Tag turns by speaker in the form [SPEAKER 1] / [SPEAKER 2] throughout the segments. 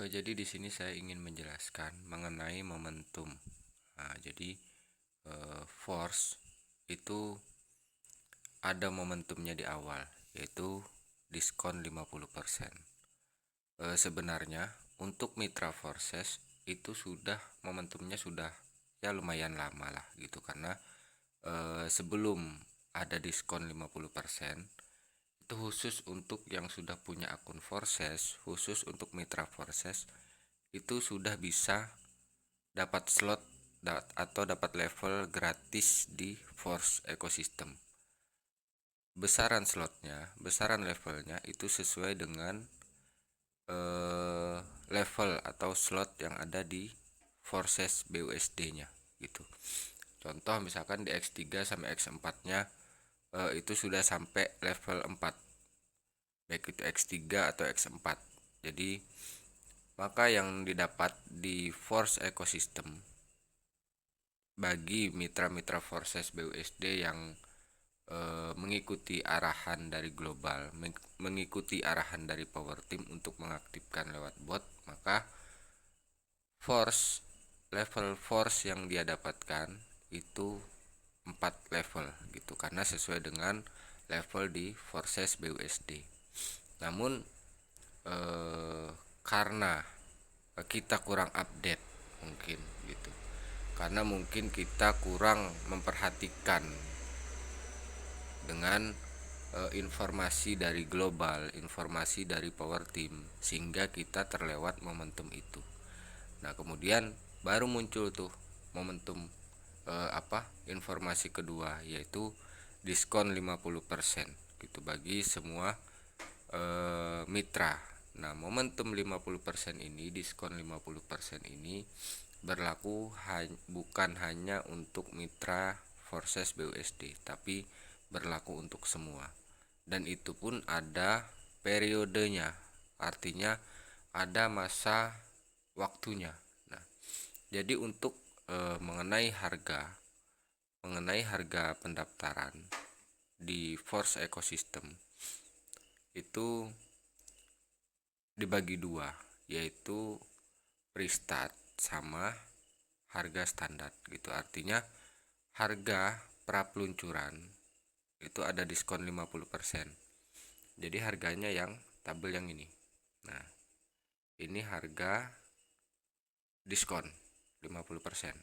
[SPEAKER 1] Jadi di sini saya ingin menjelaskan mengenai momentum. Jadi force itu ada momentumnya di awal, yaitu diskon 50%. Sebenarnya untuk mitra forces itu sudah momentumnya sudah ya lumayan lama lah gitu, karena sebelum ada diskon 50% itu khusus untuk yang sudah punya akun Forces, khusus untuk mitra Forces itu sudah bisa dapat slot atau dapat level gratis di Force Ecosystem. Besaran levelnya itu sesuai dengan eh, level atau slot yang ada di Forces BUSD-nya gitu. Contoh misalkan di X3 sampai X4-nya itu sudah sampai level 4, baik itu X3 atau X4. Jadi maka yang didapat di Force Ecosystem bagi mitra-mitra Forces BUSD yang mengikuti arahan dari global, mengikuti arahan dari power team untuk mengaktifkan lewat bot, maka force level force yang dia dapatkan itu 4 level gitu, karena sesuai dengan level di Forces BUSD. Namun eh, karena kita kurang update mungkin gitu, karena mungkin kita kurang memperhatikan dengan informasi dari global, informasi dari power team, sehingga kita terlewat momentum itu. Nah kemudian baru muncul tuh momentum informasi kedua, yaitu diskon 50% gitu bagi semua mitra. Nah momentum 50% ini, diskon 50% ini berlaku bukan hanya untuk mitra Forces BUSD, tapi berlaku untuk semua, dan itu pun ada periodenya, artinya ada masa waktunya. Nah jadi untuk mengenai harga pendaftaran di Force Ecosystem itu dibagi dua, yaitu pre-start sama harga standar gitu. Artinya harga pra peluncuran itu ada diskon 50%. Jadi harganya yang tabel yang ini. Nah, ini harga diskon 50%.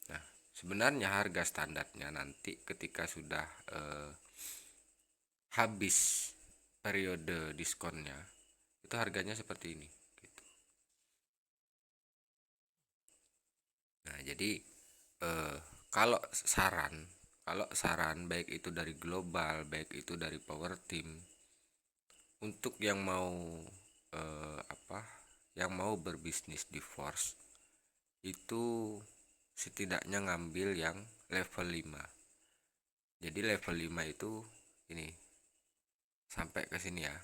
[SPEAKER 1] Nah, sebenarnya harga standarnya nanti ketika sudah habis periode diskonnya itu harganya seperti ini gitu. Nah, jadi eh, kalau saran baik itu dari global, baik itu dari power team, untuk yang mau eh, apa yang mau berbisnis di Force itu setidaknya ngambil yang level 5. Jadi level 5 itu ini sampai ke sini ya.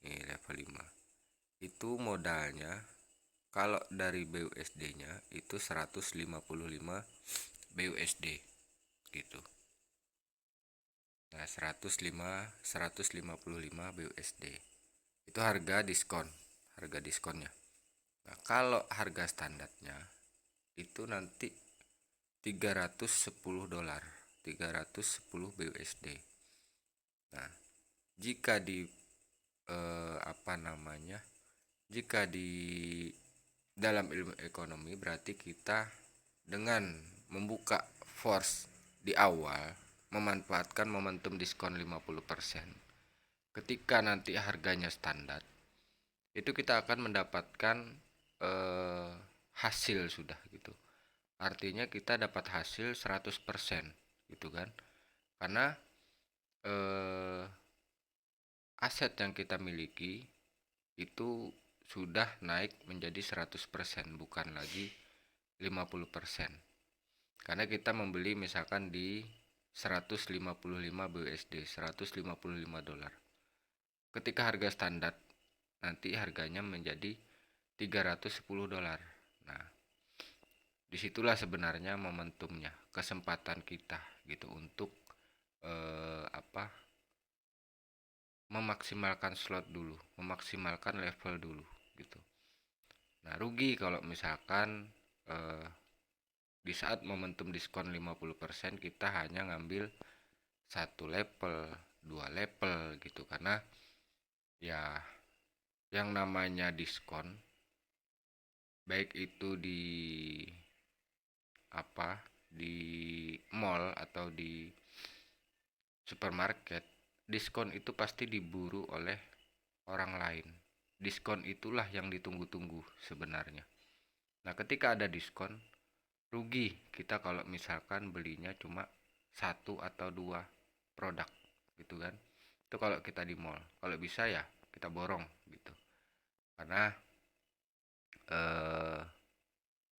[SPEAKER 1] Ini level 5. Itu modalnya kalau dari BUSD-nya itu 155 BUSD gitu. Nah, 155 BUSD. Itu harga diskonnya. Nah, kalau harga standarnya itu nanti 310 dolar, 310 BUSD. Nah, jika di apa namanya? Jika di dalam ilmu ekonomi berarti kita dengan membuka force di awal memanfaatkan momentum diskon 50%. Ketika nanti harganya standar, itu kita akan mendapatkan eh, hasil sudah gitu. Artinya kita dapat hasil 100% gitu kan. Karena eh, aset yang kita miliki itu sudah naik menjadi 100%, bukan lagi 50%. Karena kita membeli misalkan di 155 BUSD, 155 dolar. Ketika harga standar nanti harganya menjadi 310 dolar. Nah, disitulah sebenarnya momentumnya, kesempatan kita gitu untuk eh, apa memaksimalkan slot dulu, memaksimalkan level dulu gitu. Nah, rugi kalau misalkan eh, di saat momentum diskon 50% kita hanya ngambil satu level, dua level gitu, karena ya yang namanya diskon baik itu di di mall atau di supermarket, diskon itu pasti diburu oleh orang lain. Diskon itulah yang ditunggu-tunggu sebenarnya. Nah, ketika ada diskon, rugi kita kalau misalkan belinya cuma satu atau dua produk gitu kan. Itu kalau kita di mall. Kalau bisa ya kita borong gitu. Karena eh,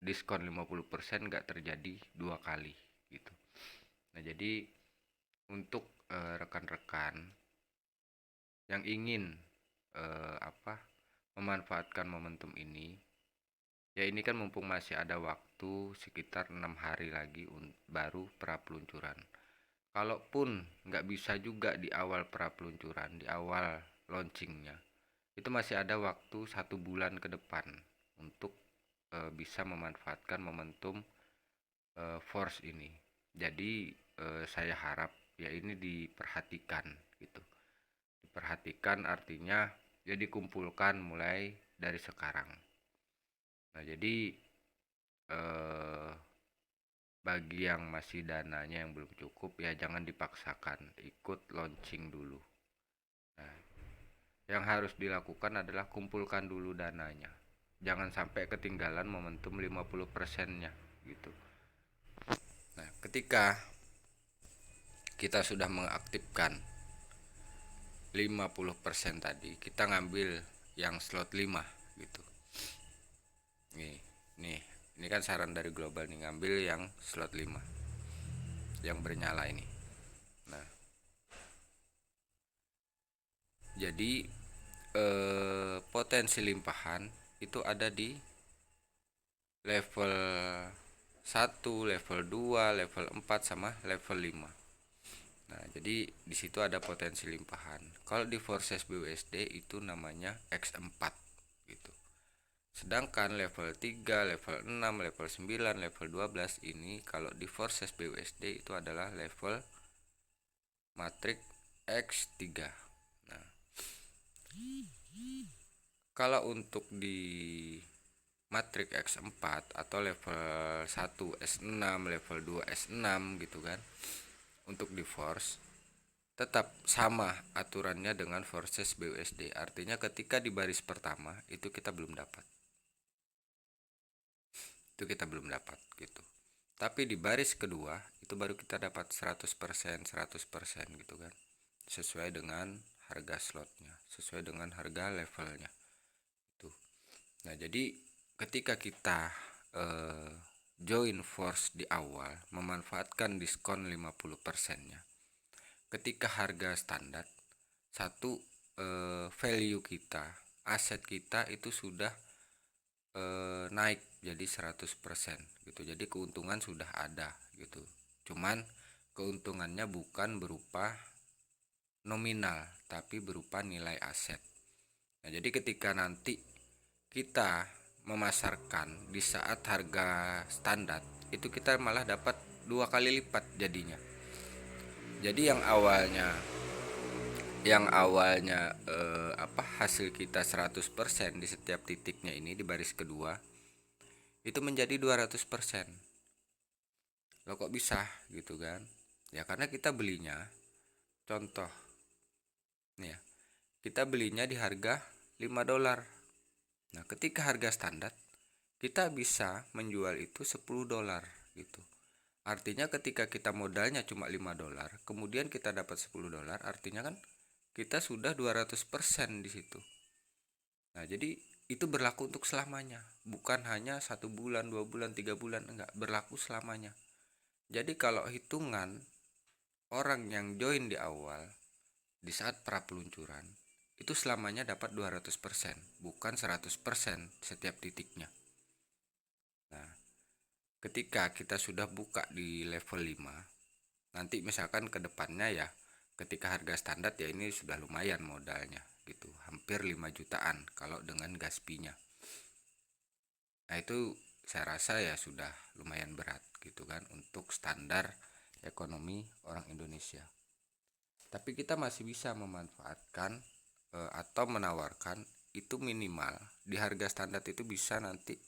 [SPEAKER 1] diskon 50% nggak terjadi dua kali gitu. Nah, jadi untuk rekan-rekan yang ingin eh, apa memanfaatkan momentum ini, ya ini kan mumpung masih ada waktu sekitar 6 hari lagi baru pra peluncuran. Kalaupun nggak bisa juga di awal pra peluncuran, di awal launchingnya, itu masih ada waktu 1 bulan ke depan untuk bisa memanfaatkan momentum force ini. Jadi saya harap ya ini diperhatikan gitu. Diperhatikan artinya ya dikumpulkan mulai dari sekarang. Nah, jadi eh, bagi yang masih dananya yang belum cukup ya jangan dipaksakan, ikut launching dulu. Nah, yang harus dilakukan adalah kumpulkan dulu dananya. Jangan sampai ketinggalan momentum 50%-nya gitu. Nah, ketika kita sudah mengaktifkan 50% tadi, kita ngambil yang slot 5 gitu. Nih, ini kan saran dari global nih, ngambil yang slot 5 yang bernyala ini. Nah, jadi potensi limpahan itu ada di level 1, level 2, level 4 sama level 5. Nah, jadi di situ ada potensi limpahan. Kalau di Forces BUSD itu namanya X4 gitu. Sedangkan level 3, level 6, level 9, level 12 ini kalau di Forces BUSD itu adalah level matrix X3. Nah, kalau untuk di matrix X4 atau level 1 S6, level 2 S6 gitu kan. Untuk di force tetap sama aturannya dengan forces BUSD. Artinya ketika di baris pertama itu kita belum dapat. Itu kita belum dapat gitu. Tapi di baris kedua itu baru kita dapat 100%, 100% gitu kan. Sesuai dengan harga slotnya, sesuai dengan harga levelnya. Itu. Nah, jadi ketika kita join force di awal, memanfaatkan diskon 50%-nya. Ketika harga standar, satu value kita, aset kita itu sudah naik jadi 100% gitu. Jadi keuntungan sudah ada gitu. Cuman keuntungannya bukan berupa nominal, tapi berupa nilai aset. Nah, jadi ketika nanti kita memasarkan di saat harga standar, itu kita malah dapat 2 kali lipat jadinya. Jadi yang awalnya hasil kita 100% di setiap titiknya ini di baris kedua itu menjadi 200%. Loh, kok bisa gitu kan? Ya karena kita belinya, contoh nih ya, kita belinya di harga $5. Nah, ketika harga standar kita bisa menjual itu $10 gitu. Artinya ketika kita modalnya cuma $5, kemudian kita dapat $10, artinya kan kita sudah 200% di situ. Nah, jadi itu berlaku untuk selamanya, bukan hanya 1 bulan, 2 bulan, 3 bulan, enggak, berlaku selamanya. Jadi kalau hitungan orang yang join di awal di saat pra peluncuran itu selamanya dapat 200%, bukan 100% setiap titiknya. Nah, ketika kita sudah buka di level 5, nanti misalkan ke depannya ya, ketika harga standar ya ini sudah lumayan modalnya gitu, hampir 5 jutaan kalau dengan Gaspi-nya. Nah, itu saya rasa ya sudah lumayan berat gitu kan untuk standar ekonomi orang Indonesia. Tapi kita masih bisa memanfaatkan atau menawarkan itu minimal di harga standar itu bisa nanti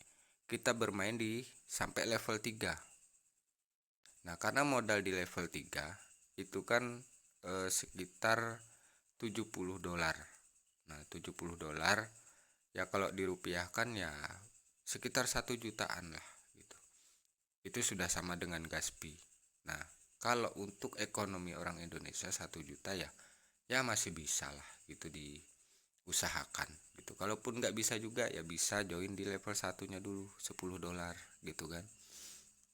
[SPEAKER 1] kita bermain di sampai level 3. Nah, karena modal di level 3 itu kan sekitar 70 dolar. Nah, 70 dolar ya kalau dirupiahkan ya sekitar 1 jutaan lah gitu. Itu sudah sama dengan Gaspi. Nah, kalau untuk ekonomi orang Indonesia 1 juta ya masih bisa lah gitu diusahakan gitu. Kalaupun nggak bisa juga ya bisa join di level satunya dulu 10 dolar gitu kan.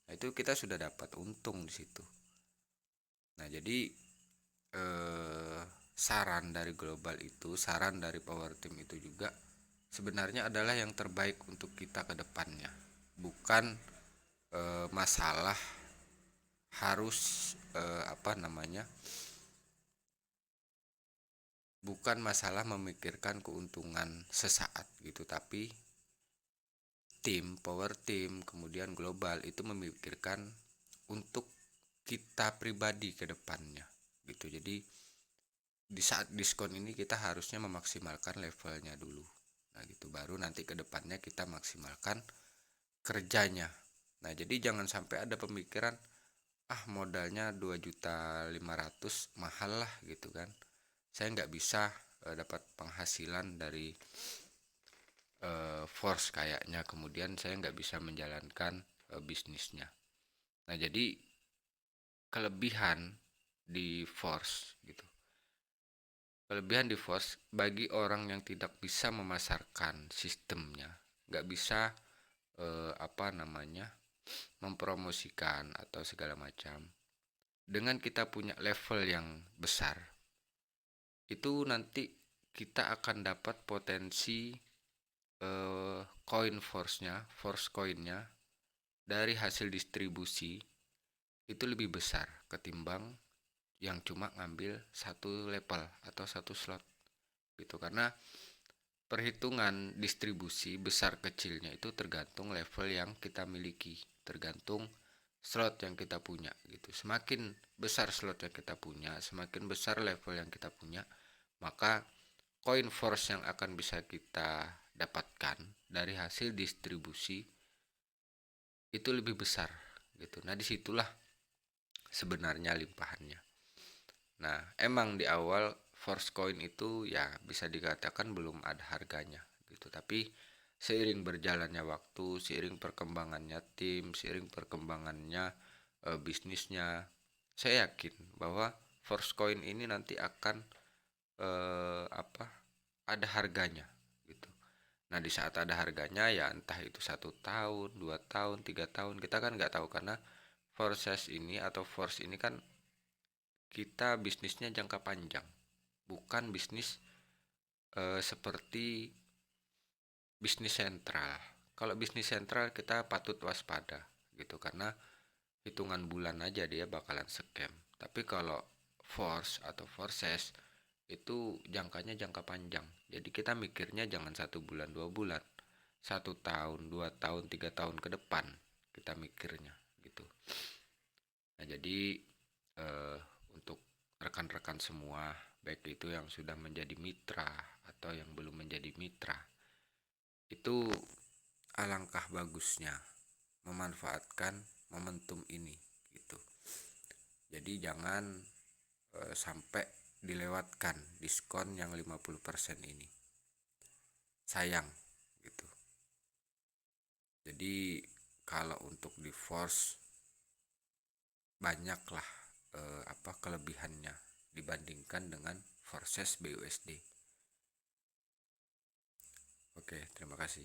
[SPEAKER 1] Nah, itu kita sudah dapat untung di situ. Nah, jadi saran dari global itu, saran dari power team itu juga sebenarnya adalah yang terbaik untuk kita ke depannya. Bukan masalah harus apa namanya? Bukan masalah memikirkan keuntungan sesaat gitu, tapi power team, kemudian global itu memikirkan untuk kita pribadi ke depannya gitu. Jadi di saat diskon ini kita harusnya memaksimalkan levelnya dulu. Nah, gitu baru nanti ke depannya kita maksimalkan kerjanya. Nah, jadi jangan sampai ada pemikiran modalnya 2.500.000 mahal lah gitu kan. Saya nggak bisa dapat penghasilan dari force kayaknya, kemudian saya nggak bisa menjalankan bisnisnya. Nah, jadi kelebihan di force gitu, kelebihan di force bagi orang yang tidak bisa memasarkan sistemnya, nggak bisa apa namanya mempromosikan atau segala macam, dengan kita punya level yang besar itu nanti kita akan dapat potensi coin force coinnya dari hasil distribusi itu lebih besar ketimbang yang cuma ngambil satu level atau satu slot gitu. Karena perhitungan distribusi besar kecilnya itu tergantung level yang kita miliki, tergantung slot yang kita punya gitu. Semakin besar slot yang kita punya, semakin besar level yang kita punya, maka coin force yang akan bisa kita dapatkan dari hasil distribusi itu lebih besar gitu. Nah, disitulah sebenarnya limpahannya. Nah, emang di awal force coin itu ya bisa dikatakan belum ada harganya gitu. Tapi seiring berjalannya waktu, seiring perkembangannya tim, seiring perkembangannya bisnisnya, saya yakin bahwa force coin ini nanti akan apa? Ada harganya gitu. Nah, di saat ada harganya ya entah itu 1 tahun, 2 tahun, 3 tahun, kita kan nggak tahu karena forces ini atau force ini kan kita bisnisnya jangka panjang, bukan bisnis seperti bisnis sentral. Kalau bisnis sentral kita patut waspada gitu karena hitungan bulan aja dia bakalan scam. Tapi kalau force atau forces itu jangkanya jangka panjang. Jadi kita mikirnya jangan 1 bulan 2 bulan, 1 tahun 2 tahun 3 tahun ke depan kita mikirnya gitu. Nah, jadi eh, untuk rekan-rekan semua, baik itu yang sudah menjadi mitra atau yang belum menjadi mitra, itu alangkah bagusnya memanfaatkan momentum ini gitu. Jadi jangan sampai dilewatkan diskon yang 50% ini. Sayang gitu. Jadi kalau untuk di force banyaklah kelebihannya dibandingkan dengan forces BUSD. Oke, terima kasih.